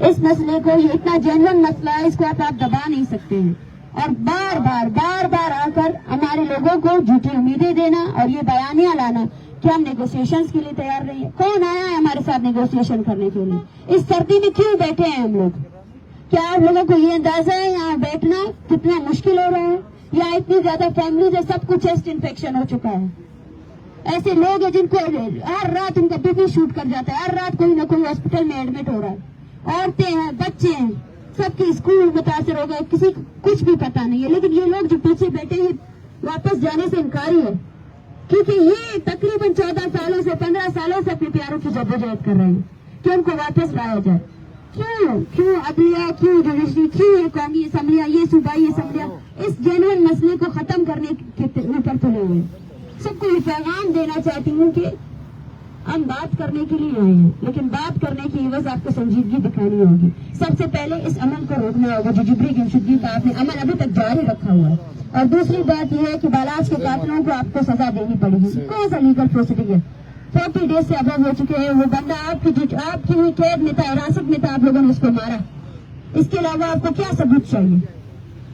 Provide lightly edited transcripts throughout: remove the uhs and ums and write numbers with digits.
اس مسئلے کو، یہ اتنا جینوئن مسئلہ ہے، اس کو آپ دبا نہیں سکتے ہیں، اور بار بار آ کر ہمارے لوگوں کو جھوٹی امیدیں دینا اور یہ بیانیاں لانا کہ ہم نیگوسیشنز کے لیے تیار نہیں ہیں۔ کون آیا ہے ہمارے ساتھ نیگوسیشن کرنے کے لیے؟ اس سردی میں کیوں بیٹھے ہیں ہم لوگ؟ کیا آپ لوگوں کو یہ اندازہ ہے یہاں بیٹھنا کتنا مشکل ہو رہا ہے؟ یا اتنی زیادہ فیملیز ہے سب کو چیسٹ انفیکشن ہو چکا ہے، ایسے لوگ ہیں جن کو ہر رات ان کا بی پی شوٹ کر جاتا ہے، ہر رات کوئی نہ کوئی ہاسپٹل میں ایڈمٹ ہو رہا ہے، عورتیں ہیں، بچے ہیں، سب کے اسکول متاثر ہو گئے، کسی کو کچھ بھی پتا نہیں ہے، لیکن یہ لوگ جو پیچھے بیٹھے ہیں واپس جانے سے انکاری ہے، کیونکہ یہ تقریباً 14 سالوں سے 15 سالوں سے اپنے پیاروں کی جدوجہد کر رہے ہیں کہ ان کو واپس لایا جائے۔ کیوں عدلیہ، کیوں جوڈیشری، کیوں یہ قومی اسمبلیاں، یہ صوبائی اسمبلیاں اس جینوئن مسئلے کو ختم کرنے کے اوپر تلے ہوئے؟ سب کو یہ پیغام دینا چاہتی ہوں کہ ہم بات کرنے کے لیے آئے ہیں، لیکن بات کرنے کی عوض آپ کو سنجیدگی دکھانی ہوگی۔ سب سے پہلے اس عمل کو روکنا ہوگا جو جبری گمشدگی کا آپ نے عمل ابھی تک جاری رکھا ہوا ہے، اور دوسری بات یہ ہے کہ بالاچ کے قاتلوں کو آپ کو سزا دینی پڑے گی۔ کون سا لیگل پروسیڈنگ ہے؟ 40 ڈیز سے ابو ہو چکے ہیں، وہ بندہ آپ کی ہوئی قید میں تھا، حراست میں تھا، آپ لوگوں نے اس کو مارا، اس کے علاوہ آپ کو کیا ثبوت چاہیے؟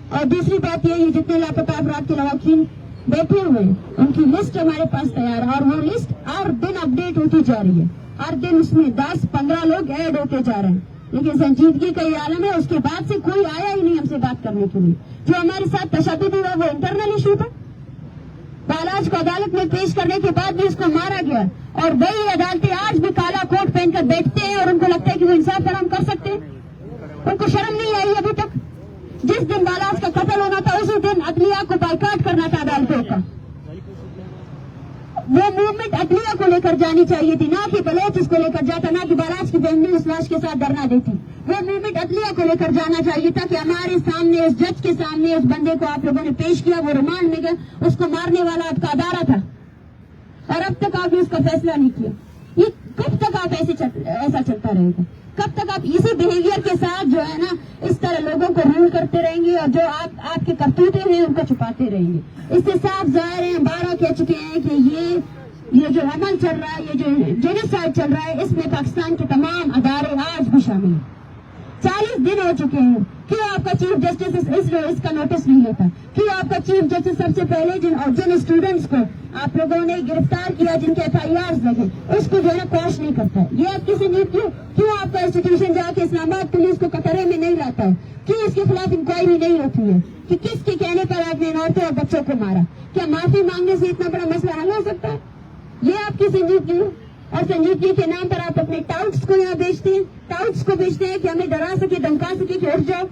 اور دوسری بات یہ ہے جتنے لاپتہ افراد کے لواحقین بیٹھے ہوئے ان کی لسٹ ہمارے پاس تیار ہے، اور وہ لسٹ ہر دن اپڈیٹ ہوتی جا رہی ہے، ہر دن اس میں 10-15 لوگ ایڈ ہوتے جا رہے ہیں، لیکن سنجیدگی کا یہ عالم ہے۔ اس کے بعد سے کوئی آیا ہی نہیں ہم سے بات کرنے کے لیے۔ جو ہمارے ساتھ تشدد ہوا وہ انٹرنل ایشو تھا، بالاچ کو عدالت میں پیش کرنے کے بعد بھی اس کو مارا گیا، اور وہی عدالتیں آج بھی کالا کوٹ پہن کر بیٹھتے ہیں اور ان کو لگتا ہے کہ وہ انصاف فراہم کر سکتے ہیں۔ ان کو شرم نہیں آئی ابھی تک؟ جس دن بالاچ کا قتل ہونا تھا اسی دن عدلیہ کو بائیکاٹ کرنا تھا عدالتوں کا۔ وہ موومنٹ عدلیہ کو لے کر جانی چاہیے تھی، نہ کہ بلوچ اس کو لے کر جاتا، نہ کہ بالاچ کی فیملی اس لاش کے ساتھ دھرنا دیتی۔ وہ موومنٹ عدلیہ کو لے کر جانا چاہیے تھا کہ ہمارے سامنے اس جج کے سامنے اس بندے کو آپ لوگوں نے پیش کیا، وہ ریمانڈ میں گئے، اس کو مارنے والا آپ کا ادارہ تھا، اور اب تک آپ نے اس کا فیصلہ نہیں کیا۔ یہ کب تک آپ ایسا چلتا رہے گا؟ کب تک آپ اسی بہیویئر کے ساتھ جو ہے نا اس طرح لوگوں کو رول کرتے رہیں گے، اور جو آپ کے کرتوتے ہیں ان کو چھپاتے رہیں گے؟ اس سے صاف ظاہر ہے، ہم 12 کہہ چکے ہیں کہ یہ جو عمل چل رہا ہے، یہ جو جینوسائیڈ چل رہا ہے، اس میں پاکستان کے تمام ادارے آج بھی شامل ہیں۔ 40 دن ہو چکے ہیں، کیوں آپ کا چیف جسٹس اس کا نوٹس نہیں لیتا؟ کیوں آپ کا چیف جسٹس سب سے پہلے جن اسٹوڈنٹس کو آپ لوگوں نے گرفتار کیا، جن کے FIRs لگے، اس کو جو ہے نا کوش نہیں کرتا ہے؟ یہ آپ کسی نیت کیوں آپ کا انسٹیٹیوشن جا کے اسلام آباد پولیس کو قطرے میں نہیں لاتا ہے؟ کیوں اس کے خلاف انکوائری نہیں ہوتی ہے کہ کس کے کہنے پر آپ نے عورتوں اور بچوں کو مارا؟ کیا معافی مانگنے سے اتنا بڑا مسئلہ حل ہو سکتا ہے؟ یہ آپ کی سنجیدگی ہے؟ اور سنجیدگی کے نام پر آپ اپنے ٹاؤٹس کو یہاں بیچتے ہیں، ٹاؤٹس کو بیچتے ہیں کہ ہمیں ڈرا سکے، دھمکا سکے کہ اٹھ جاؤ۔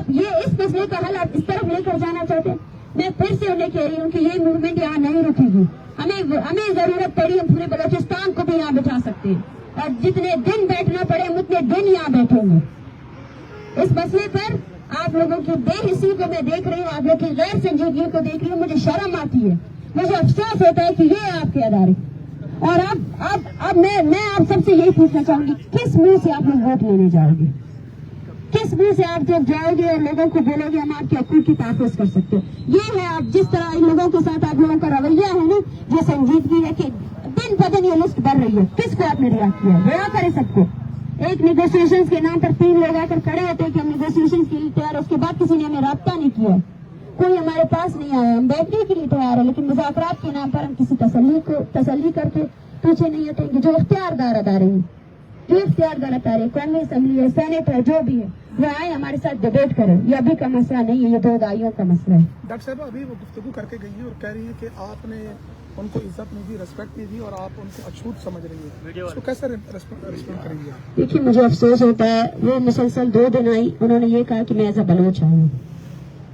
یہ اس مسئلے کا حل آپ اس طرف لے کر جانا چاہتے ہیں؟ میں پھر سے انہیں کہہ رہی ہوں کہ یہ موومنٹ یہاں نہیں رکے گی۔ ہمیں ضرورت پڑی ہم پورے بلوچستان کو بھی یہاں بٹھا سکتے ہیں، اور جتنے دن بیٹھنا پڑے ہم اتنے دن یہاں بیٹھیں گے۔ اس مسئلے پر آپ لوگوں کی بے حسی کو میں دیکھ رہی ہوں، آپ لوگوں کی غیر سنجیدگی کو دیکھ رہی ہوں، مجھے شرم آتی ہے، مجھے افسوس ہوتا ہے کہ یہ آپ کے ادارے۔ اور اب میں آپ سب سے یہی پوچھنا چاہوں گی، کس منہ سے آپ لوگ ووٹ لینے جاؤ گے؟ کس منہ سے آپ جب جاؤ گے اور لوگوں کو بولو گے ہم آپ کے حقوق کی تحفظ کر سکتے ہیں؟ یہ ہے آپ جس طرح ان لوگوں کے ساتھ آپ لوگوں کا رویہ ہے نا، جو سنجیدگی ہے کہ دن بدن یہ لسٹ بڑھ رہی ہے، کس کو آپ نے رہا کیا؟ رہا کرے سب کو۔ ایک نیگوسیشنز کے نام پر 3 لوگ آ کر کھڑے ہوتے ہیں کہ ہم نیگوسیشنز کے لیے تیار ہیں، اس کے بعد کسی نے ہمیں رابطہ نہیں کیا، کوئی ہمارے پاس نہیں آیا، ہم بیٹھنے کے لیے تیار ہیں، لیکن مذاکرات کے نام پر ہم کسی تسلی کر کے پیچھے نہیں ہٹیں گے۔ جو اختیاردار ادارے ہیں، جو اختیاردار ادارے، قومی اسمبلی ہے، سینٹ ہے، جو بھی ہے، وہ آئے ہمارے ساتھ ڈیبیٹ کریں۔ یہ ابھی کا مسئلہ نہیں ہے، یہ 2 دہائیوں کا مسئلہ ہے۔ ڈاکٹر صاحب ابھی وہ گفتگو کر کے گئی ہیں اور کہہ رہی ہیں کہ آپ نے ان کو عزت نہیں دی، ریسپیکٹ نہیں دی، اور آپ ان کو اچھوت سمجھ رہی ہیں، اس کو کیسے ریسپونڈ کریں گے؟ دیکھیے مجھے افسوس ہوتا ہے، وہ مسلسل 2 دن آئی، انہوں نے یہ کہا کہ میں ایز اے بلوچ آئی ہوں،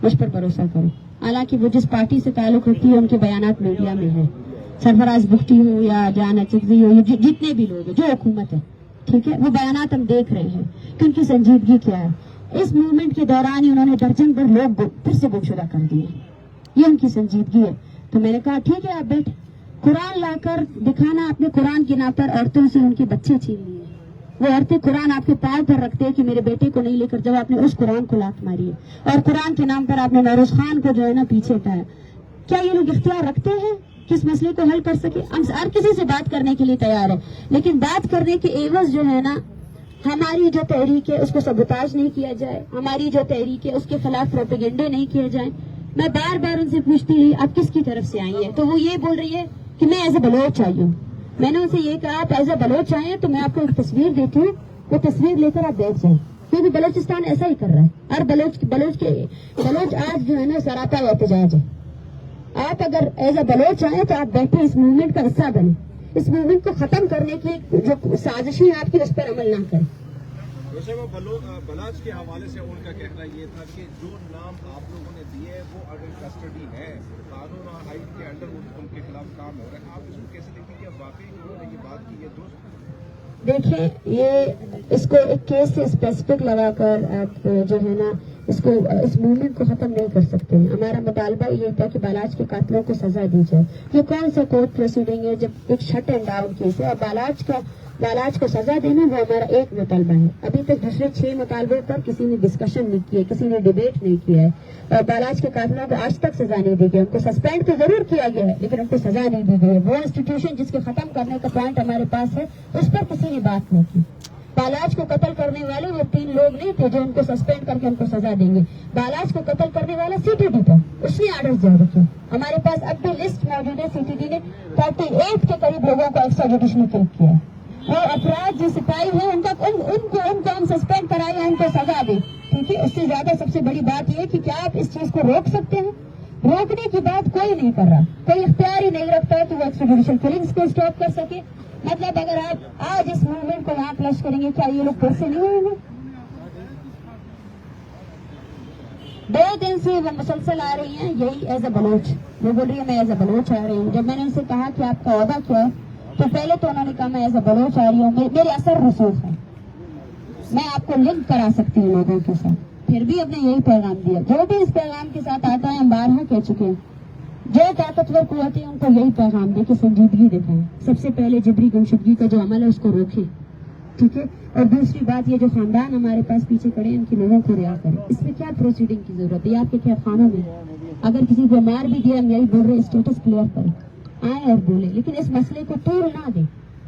مجھ پر بھروسہ کرو، حالانکہ وہ جس پارٹی سے تعلق رکھتی ہے ان کے بیانات میڈیا میں ہیں، سرفراز بگٹی ہو یا جان اچکزی ہو، جتنے بھی لوگ ہیں، جو حکومت ہے، ٹھیک ہے، وہ بیانات ہم دیکھ رہے ہیں کہ ان کی سنجیدگی کیا ہے۔ اس موومنٹ کے دوران ہی انہوں نے درجن بھر لوگ پھر سے گمشدہ کر دیے، یہ ان کی سنجیدگی ہے۔ تو میں نے کہا ٹھیک ہے آپ بیٹھ، قرآن لا کر دکھانا، اپنے قرآن کے نام پر عورتوں سے ان کے بچے چھین لیے، وہ عورتیں قرآن آپ کے پاؤں پر رکھتے کہ میرے بیٹے کو نہیں لے کر، جب آپ نے اس قرآن کو لات ماری ہے، اور قرآن کے نام پر آپ نے نوروز خان کو جو ہے نا پیچھے ہٹایا۔ کیا یہ لوگ اختیار رکھتے ہیں کس مسئلے کو حل کر سکے؟ ہم ہر کسی سے بات کرنے کے لیے تیار ہیں، لیکن بات کرنے کے عوض جو ہے نا ہماری جو تحریک ہے اس کو سبوتاج نہیں کیا جائے, ہماری جو تحریک ہے اس کے خلاف پروپیگنڈے نہیں کیے جائیں. میں بار بار ان سے پوچھتی رہی آپ کس کی طرف سے آئی ہیں, تو وہ یہ بول رہی ہے کہ میں ایز اے بلوچ آئی ہوں. میں نے ان سے یہ کہا آپ ایز اے بلوچ آئے ہیں تو میں آپ کو ایک تصویر دیتی ہوں, وہ تصویر لے کر آپ بیٹھ جائیں, کیونکہ بلوچستان ایسا ہی کر رہا ہے. اور بلوچ آج جو ہے نا سراپا احتجاج ہے. آپ اگر ایز اے بلوچ آئیں تو آپ بیٹھے اس موومنٹ کا حصہ بنے, اس موومنٹ کو ختم کرنے کی جو سازشیں آپ کی اس پر عمل نہ کریں. ویسے وہ بلاچ کے حوالے سے ان کا کہنا یہ تھا کہ جو نام آپ لوگوں نے دیے وہ انڈر کسٹڈی ہے, قانون اور آئین کے انڈر ان کے خلاف کام ہو رہا ہے. آپ اس کو کیسے دیکھیں کہ واقعی انہوں نے یہ بات کی ہے؟ دیکھیں, یہ اس کو ایک کیس سے اسپیسیفک لگا کر آپ جو ہے نا اس موومنٹ کو ختم نہیں کر سکتے. ہمارا مطالبہ یہ تھا کہ بالاچ کے قاتلوں کو سزا دی جائے. یہ کون سا کورٹ پروسیڈنگ ہے جب ایک شٹ اینڈ ڈاؤن کیس ہے, اور بالاچ کو سزا دینا وہ ہمارا ایک مطالبہ ہے. ابھی تک دوسرے 6 مطالبے پر کسی نے ڈسکشن نہیں کیا, کسی نے ڈیبیٹ نہیں کیا ہے. اور بالاچ کے قاتلوں کو آج تک سزا نہیں دی گئی. ان کو سسپینڈ تو ضرور کیا گیا ہے لیکن ان کو سزا نہیں دی گئی. وہ انسٹیٹیوشن جس کے ختم کرنے کا پوائنٹ ہمارے پاس ہے اس پر کسی نے بات نہیں کی. بالاچ کو قتل کرنے والے وہ 3 لوگ نہیں تھے جو ان کو سسپینڈ کر کے ان کو سزا دیں گے. بالاچ کو قتل کرنے والا CTD تھا, اس نے آرڈر جاری کیا. ہمارے پاس اب بھی لسٹ موجود ہے. CTD نے 38 کے قریب لوگوں کو ایکسٹرا جوڈیشنل کل کیا ہے. وہ افراد جو سپاہی ہیں ان کو ہم سسپینڈ کرائے ہیں, ان کو سزا دیں. ٹھیک ہے, اس سے زیادہ سب سے بڑی بات یہ کہ کیا آپ اس چیز کو روک سکتے ہیں؟ روکنے کی بات کوئی نہیں کر رہا, کوئی اختیار ہی نہیں رکھتا ہے کہ وہ ایکسٹرا جوڈیشل کلنگز کو اسٹاپ کر سکے. مطلب اگر آپ آج اس موومنٹ کو یہاں کلش کریں گے, کیا یہ لوگ پھر سے نہیں ہوئیں گے؟ 2 دن سے وہ مسلسل آ رہی ہیں یہی ایز اے بلوچ. وہ بول رہی ہے میں ایز اے بلوچ آ رہی ہوں. جب میں نے ان سے کہا کہ آپ کا عہدہ کیا ہے تو پہلے تو انہوں نے کہا میں ایز اے بلوچ آ رہی ہوں, میرے اثر رسوخ ہے, میں آپ کو لنک کرا سکتی ہوں لوگوں کے ساتھ. پھر بھی اب نے یہی پیغام دیا. جو بھی اس پیغام کے ساتھ آتا ہے ہم بارہا کہہ چکے ہیں, جو طاقتور قوتیں ہیں ان کو یہی پیغام دے کہ سنجیدگی دکھائیں. سب سے پہلے جبری گمشدگی کا جو عمل ہے اس کو روکیں. ٹھیک ہے, اور دوسری بات یہ جو خاندان ہمارے پاس پیچھے کھڑے ہیں ان کے لوگوں کو رہا کریں. اس میں کیا پروسیڈنگ کی ضرورت ہے؟ آپ کے کیا خانوں میں اگر کسی کو مار بھی دیا ہم یہی بول رہے اسٹیٹس کلیئر کریں, آئیں اور بولیں, لیکن اس مسئلے کو طول نہ دیں.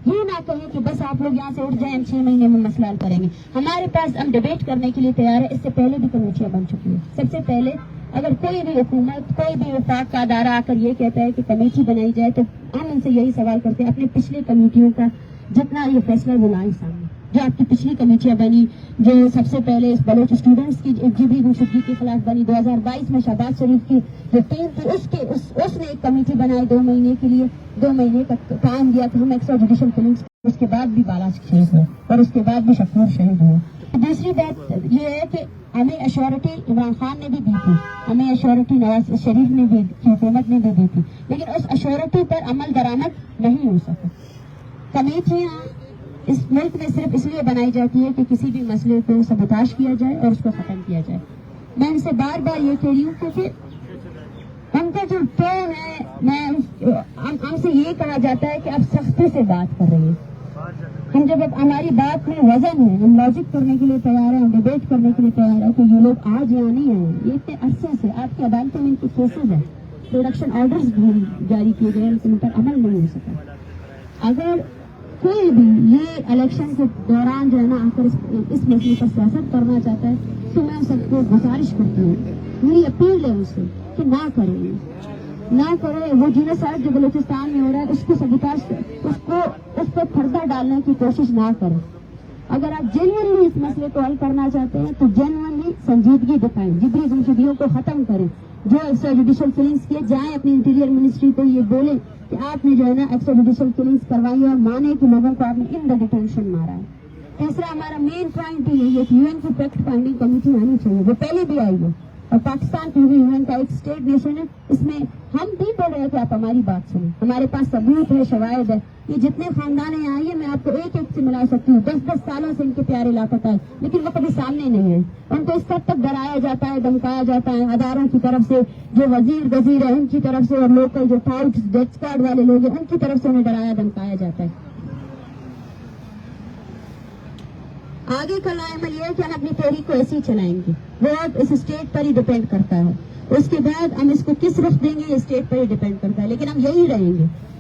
یہ نہ کہیں کہ بس آپ لوگ یہاں سے اٹھ جائیں, ہم 6 مہینے میں مسئلہ حل کریں گے. ہمارے پاس ہم ڈیبیٹ کرنے کے لیے تیار ہے. اس سے پہلے بھی کمیٹیاں بن چکی ہیں. سب سے پہلے اگر کوئی بھی حکومت, کوئی بھی وفاق کا ادارہ آ کر یہ کہتا ہے کہ کمیٹی بنائی جائے تو ہم ان سے یہی سوال کرتے ہیں اپنے پچھلی کمیٹیوں کا جتنا یہ فیصلہ وہ لائیں سامنے. جو آپ کی پچھلی کمیٹیاں بنی, جو سب سے پہلے اس بلوچ اسٹوڈنٹس کی جبری گمشدگی کے خلاف بنی, 2022 میں شہباز شریف کی جو ٹیم تھی اس نے ایک کمیٹی بنائی 2 مہینے کے لیے, 2 مہینے کا ٹائم دیا کہ ہم ایکسٹرا جوڈیشل کلنگز. اس کے بعد بھی بالاچ شہید ہوئے اور اس کے بعد بھی شکور شہید ہوئے. دوسری بات یہ ہے کہ ہمیں ایشورٹی عمران خان نے بھی دی تھی, ہمیں ایشورٹی نواز شریف نے بھی کی, حکومت نے بھی دی تھی, لیکن اس ایشورٹی پر عمل درآمد نہیں ہو سکا. کمیٹیاں اس ملک میں صرف اس لیے بنائی جاتی ہے کہ کسی بھی مسئلے کو سبوتاش کیا جائے اور اس کو ختم کیا جائے. میں ان سے بار بار یہ کہہ رہی ہوں کیونکہ ان کا جو ٹون ہے, ہم سے یہ کہا جاتا ہے کہ آپ سختی سے بات کر رہے ہیں. ہم جب ہماری بات میں وزن ہے, ہم لاجک کرنے کے لیے تیار ہیں, ہم ڈیبیٹ کرنے کے لیے تیار ہیں کہ یہ لوگ آج یہاں نہیں آئے. یہ اتنے عرصے سے آپ کی عدالتوں میں ان کے کیسز ہیں, پروڈکشن آرڈرز بھی جاری کیے گئے, ان پر عمل نہیں ہو سکا. اگر کوئی بھی یہ الیکشن کے دوران جو ہے نا آ کر اس مسئلے پر سیاست کرنا چاہتا ہے تو میں سب کو گزارش کرتی ہوں, میری اپیل ہے ان سے کہ نہ کرے. وہ جینوسائیڈ جو بلوچستان میں ہو رہا ہے اس کو سبوتاش, اس کو پردہ ڈالنے کی کوشش نہ کریں. اگر آپ جینوئنلی اس مسئلے کو حل کرنا چاہتے ہیں تو جینوئنلی سنجیدگی دکھائیں, جبری گمشدگیوں کو ختم کریں. جو ایکسٹرا جوڈیشل کلنگز کیے جائیں, اپنی انٹیریئر منسٹری کو یہ بولیں کہ آپ نے جو ہے نا ایکسٹرا جوڈیشل کلنگز کروائی اور مانے کہ لوگوں کو آپ نے ان دا ڈیٹینشن مارا ہے. تیسرا ہمارا مین پوائنٹ یہ ہے کہ UN کی فیکٹ فائنڈنگ کمیٹی آنی چاہیے. وہ پہلے بھی آئی ہے اور پاکستان کیونکہ UN کا ایک اسٹیٹ نیشن ہے, اس میں ہم بھی بول رہے ہیں کہ آپ ہماری بات سنیں. ہمارے پاس ثبوت ہے, شواہد ہے. یہ جتنے خاندان ہیں آئیے, میں آپ کو ایک ایک سے ملا سکتی ہوں. 10 سالوں سے ان کے پیارے لاپتہ ہیں لیکن وہ کبھی سامنے نہیں ہے. ان کو اس حد تک ڈرایا جاتا ہے, دھمکایا جاتا ہے اداروں کی طرف سے, جو وزیر ہے ان کی طرف سے, اور لوکل جو ٹاؤٹ ڈیتھ کارڈ والے لوگ ہیں ان کی طرف سے انہیں ڈرایا دھمکایا جاتا ہے. آگے کا عمل یہ ہے کہ ہم اپنی تحریک کو ایسے ہی چلائیں گے. وہ اب اس اسٹیٹ پر ہی ڈیپینڈ کرتا ہے. اس کے بعد ہم اس کو کس رخ دیں گے یہ اسٹیٹ پر ہی ڈیپینڈ کرتا ہے, لیکن ہم یہی رہیں گے.